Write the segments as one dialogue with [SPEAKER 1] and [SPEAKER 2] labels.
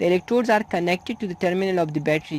[SPEAKER 1] the electrodes are connected to the terminal of the battery،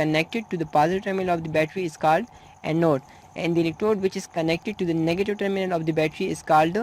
[SPEAKER 1] connected to the positive terminal of the battery is called anode and the electrode which is connected to the negative terminal of the battery is called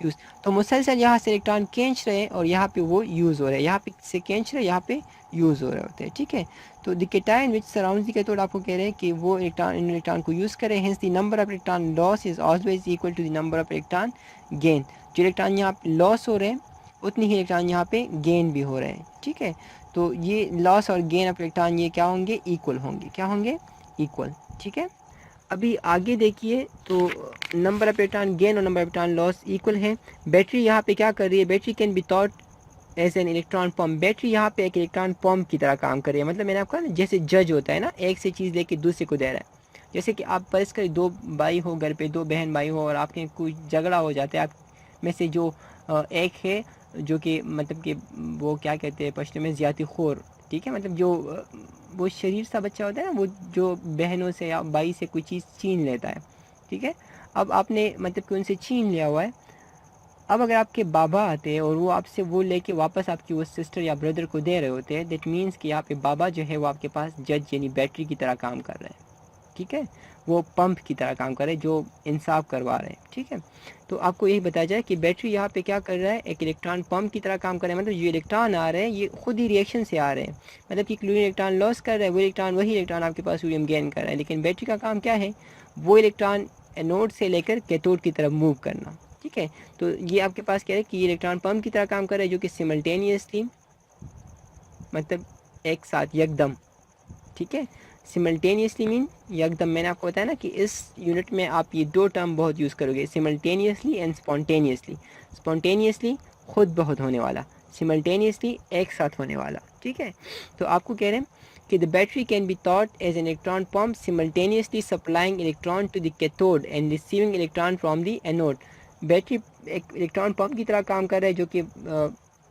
[SPEAKER 1] use. तो मुसलसल यहाँ से electron खींच रहे हैं और यहाँ पे वो यूज़ हो रहे हैं, यहाँ पे से खींच रहे हैं, यहाँ पे यूज़ हो रहे होते हैं, ठीक है। तो the cation which surrounds the cathode आपको कह रहे हैं कि वो इन इलेक्ट्रॉन को यूज़ करें, hence the number of electron loss is always equal to the number of electron gain. जो इलेक्ट्रॉन यहाँ पे लॉस हो रहे हैं उतनी ही इलेक्ट्रॉन यहाँ पे गेन भी हो रहे हैं, ठीक है। तो ये लॉस और गेन ऑफ इलेक्ट्रॉन ये क्या होंगे, इक्वल होंगे, क्या होंगे, इक्वल, ठीक है। अभी आगे देखिए, तो नंबर ऑफ इलेक्ट्रॉन गेन और number of electron loss equal है। बैटरी यहाँ पे क्या कर रही है, battery can be thought as an electron pump. Battery यहाँ पे एक इलेक्ट्रॉन पम्प की तरह काम कर रही है, मतलब मैंने आपको ना जैसे जज होता है ना, एक से चीज़ लेके दूसरे को दे रहा है। जैसे कि आप फर्ज करें दो भाई हो घर पे, दो बहन भाई हो, और आपके कोई झगड़ा हो जाता है, आप में से जो एक है जो कि मतलब कि वो क्या कहते हैं पश्चिम में ज़्यादा खोर, ठीक है, मतलब जो वो शरीर सा बच्चा होता है ना, वो जो बहनों से या भाई से कोई चीज़ छीन लेता है, ठीक है। अब आपने मतलब कि उनसे छीन लिया हुआ है। अब अगर आपके बाबा आते हैं और वो आपसे वो लेके वापस आपकी वो सिस्टर या ब्रदर को दे रहे होते हैं, दैट मीन्स कि यहाँ पे बाबा जो है वो आपके पास जज यानी बैटरी की तरह काम कर रहे हैं, ठीक है। वो पंप की तरह काम कर रहे हैं जो इंसाफ करवा रहे हैं, ठीक है। तो आपको यही बताया जाए कि बैटरी यहाँ पे क्या कर रहा है, एक इलेक्ट्रॉन पंप की तरह काम कर रहा है। मतलब जो इलेक्ट्रॉन आ रहे हैं ये खुद ही रिएक्शन से आ रहे हैं, मतलब कि क्लोरीन इलेक्ट्रॉन लॉस कर रहा है, वो इलेक्ट्रॉन वही इलेक्ट्रॉन आपके पास सोडियम गेन कर रहा है। लेकिन बैटरी का काम क्या है, वो इलेक्ट्रॉन एनोड से लेकर कैथोड की तरफ मूव करना, ठीक है। तो ये आपके पास क्या है कि ये इलेक्ट्रॉन पंप की तरह काम कर रहा है, जो कि सिमल्टेनियसली मतलब एक साथ यकदम, ठीक है। सिमल्टेनियसली मीन यकदम, मैंने आपको बताया ना कि इस यूनिट में आप ये दो टर्म बहुत यूज़ करोगे, सिमल्टेनियसली एंड स्पॉन्टेनियसली। स्पॉन्टेनियसली खुद बहुत होने वाला, सिमल्टेनियसली एक साथ होने वाला, ठीक है। तो आपको कह रहे हैं कि the battery can be thought as an electron pump simultaneously supplying electron to the cathode and receiving electron from the anode. Battery एक इलेक्ट्रॉन पंप की तरह काम कर रहा है, जो कि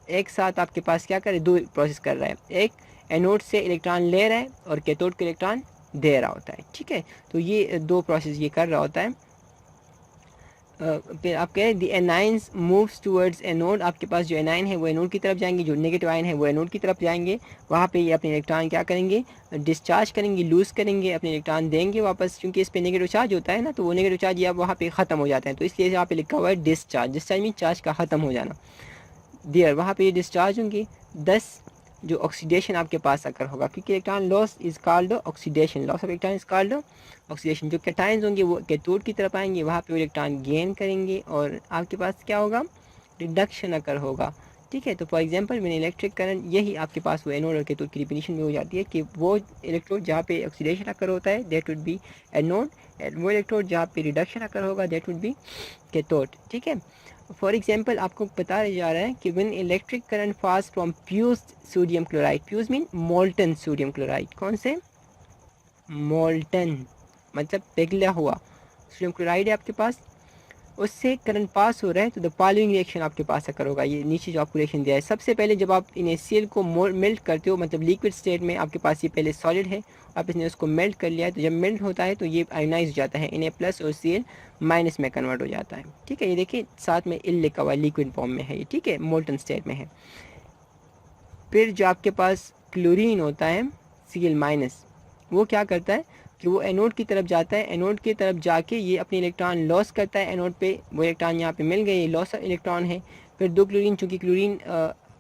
[SPEAKER 1] एक साथ आपके पास क्या करे, दो प्रोसेस कर रहा है। एक एनोड से इलेक्ट्रॉन ले रहा है और कैथोड को इलेक्ट्रॉन दे रहा होता है, ठीक है। तो ये दो प्रोसेस ये कर रहा होता है। फिर आप कह रहे हैं the anions moves towards anode, आपके पास जो एनाइन है वो एनोड की तरफ जाएंगे, जो नेगेटिव आयन है वो एनोड की तरफ जाएंगे। वहाँ पे ये अपने इलेक्ट्रॉन क्या करेंगे, डिस्चार्ज करेंगे, लूज़ करेंगे, अपने इलेक्ट्रॉन देंगे वापस, क्योंकि इस पे नेगेटिव चार्ज होता है ना, तो वो नेगेटिव चार्ज या वहाँ पे ख़त्म हो जाता है। तो इसलिए यहाँ पे लिखा हुआ है डिस्चार्ज। डिस्चार्ज मीन चार्ज का ख़त्म हो जाना। देयर वहाँ पे ये डिस्चार्ज होंगे। 10 जो ऑक्सीडेशन आपके पास अगर होगा, क्योंकि electron loss is called oxidation, loss of electron is called oxidation. जो कैटायंस होंगे वो कैथोड की तरफ आएंगे, वहाँ पे वो इलेक्ट्रॉन गेन करेंगे और आपके पास क्या होगा, रिडक्शन अकर होगा, ठीक है। तो फॉर एग्जांपल मैंने इलेक्ट्रिक करंट, यही आपके पास वो एनोड और कैथोड की डिफिनीशन में हो जाती है कि वो इलेक्ट्रोड जहाँ पे ऑक्सीडेशन अकर होता है दैट वुड बी एनोड, वो इलेक्ट्रोड जहाँ पे रिडक्शन अकर होगा दैट वुड बी कैथोड, ठीक है। फॉर एग्जाम्पल आपको बताया जा रहा है कि when electric current pass from fused sodium chloride, fuse mean molten sodium chloride, कौन से, मोल्टन मतलब पिघला हुआ सोडियम क्लोराइड है आपके पास, उससे करंट पास हो रहा है, तो द फॉलोइंग रिएक्शन आपके पास अकर होगा। ये नीचे जो आपको रिएक्शन दिया है, सबसे पहले जब आप इन HCl को मेल्ट करते हो, मतलब लिक्विड स्टेट में आपके पास ये पहले सॉलिड है, आप इसने उसको मेल्ट कर लिया है, तो जब मेल्ट होता है तो ये आयोनाइज हो जाता है, Na+ और Cl- में कन्वर्ट हो जाता है, ठीक है। ये देखिए साथ में इल लिखा हुआ है, लिक्विड फॉर्म में है ये, ठीक है, मोल्टन स्टेट में है। फिर जो आपके पास क्लोरीन होता है Cl-, वो क्या करता है कि वो एनोड की तरफ जाता है, एनोड की तरफ जाके ये अपने इलेक्ट्रॉन लॉस करता है एनोड पे, वो इलेक्ट्रॉन यहाँ पे मिल गए, ये लॉस इलेक्ट्रॉन है। फिर दो क्लोरीन, चूँकि क्लोरीन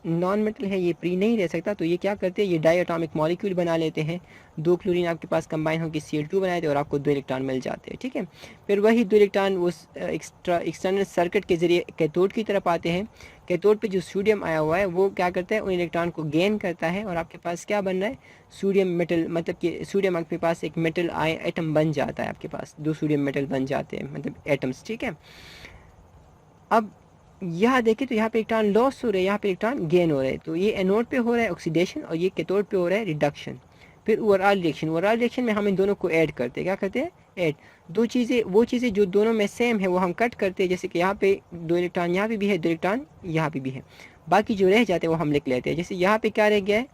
[SPEAKER 1] नॉन मेटल है, ये प्री नहीं रह सकता, तो ये क्या करते हैं, ये डाई एटॉमिक मॉलिक्यूल बना लेते हैं। दो क्लोरीन आपके पास कंबाइन होकर Cl2 बनाए थे और आपको दो इलेक्ट्रॉन मिल जाते हैं, ठीक है। फिर वही दो इलेक्ट्रॉन उस एक्सटर्नल सर्किट के ज़रिए कैथोड की तरफ आते हैं। कैथोड पे जो सोडियम आया हुआ है वो क्या करता है, उन इलेक्ट्रॉन को गेन करता है और आपके पास क्या बन रहा है, सोडियम मेटल, मतलब कि सोडियम आपके पास एक मेटल एटम बन जाता है, आपके पास दो सोडियम मेटल बन जाते हैं, मतलब एटम्स, ठीक है। अब यहाँ देखें तो यहाँ पे इलेक्ट्रॉन लॉस हो रहे हैं, यहाँ पे इलेक्ट्रॉन गेन हो रहे हैं, तो ये एनोड पे हो रहा है ऑक्सीडेशन और ये कैथोड पे हो रहा है रिडक्शन। फिर ओवरऑल रिएक्शन में हम इन दोनों को ऐड करते हैं, क्या करते हैं, ऐड। दो चीज़ें, वो चीज़ें जो दोनों में सेम है वो हम कट करते हैं, जैसे कि यहाँ पे दो इलेक्ट्रॉन यहाँ पे भी है, दो इलेक्ट्रॉन यहाँ पे भी है, बाकी जो रह जाते हैं वो हम लिख लेते हैं। जैसे यहाँ पे क्या रह गया है,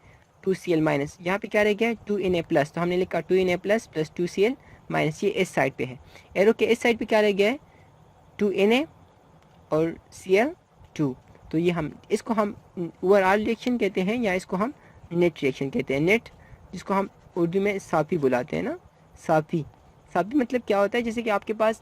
[SPEAKER 1] 2Cl-, यहाँ पे क्या रह गया है, 2Na+, तो हमने लिखा 2Na+ + 2Cl-, ये इस साइड पे है। एरो के इस साइड पे क्या रह गया है, 2Na और Cl2, तो ये हम इसको हम ओवरऑल रिएक्शन कहते हैं, या इसको हम नेट रिएक्शन कहते हैं। नेट जिसको हम उर्दू में साफ़ी बुलाते हैं ना, साफ़ी। साफ़ी मतलब क्या होता है, जैसे कि आपके पास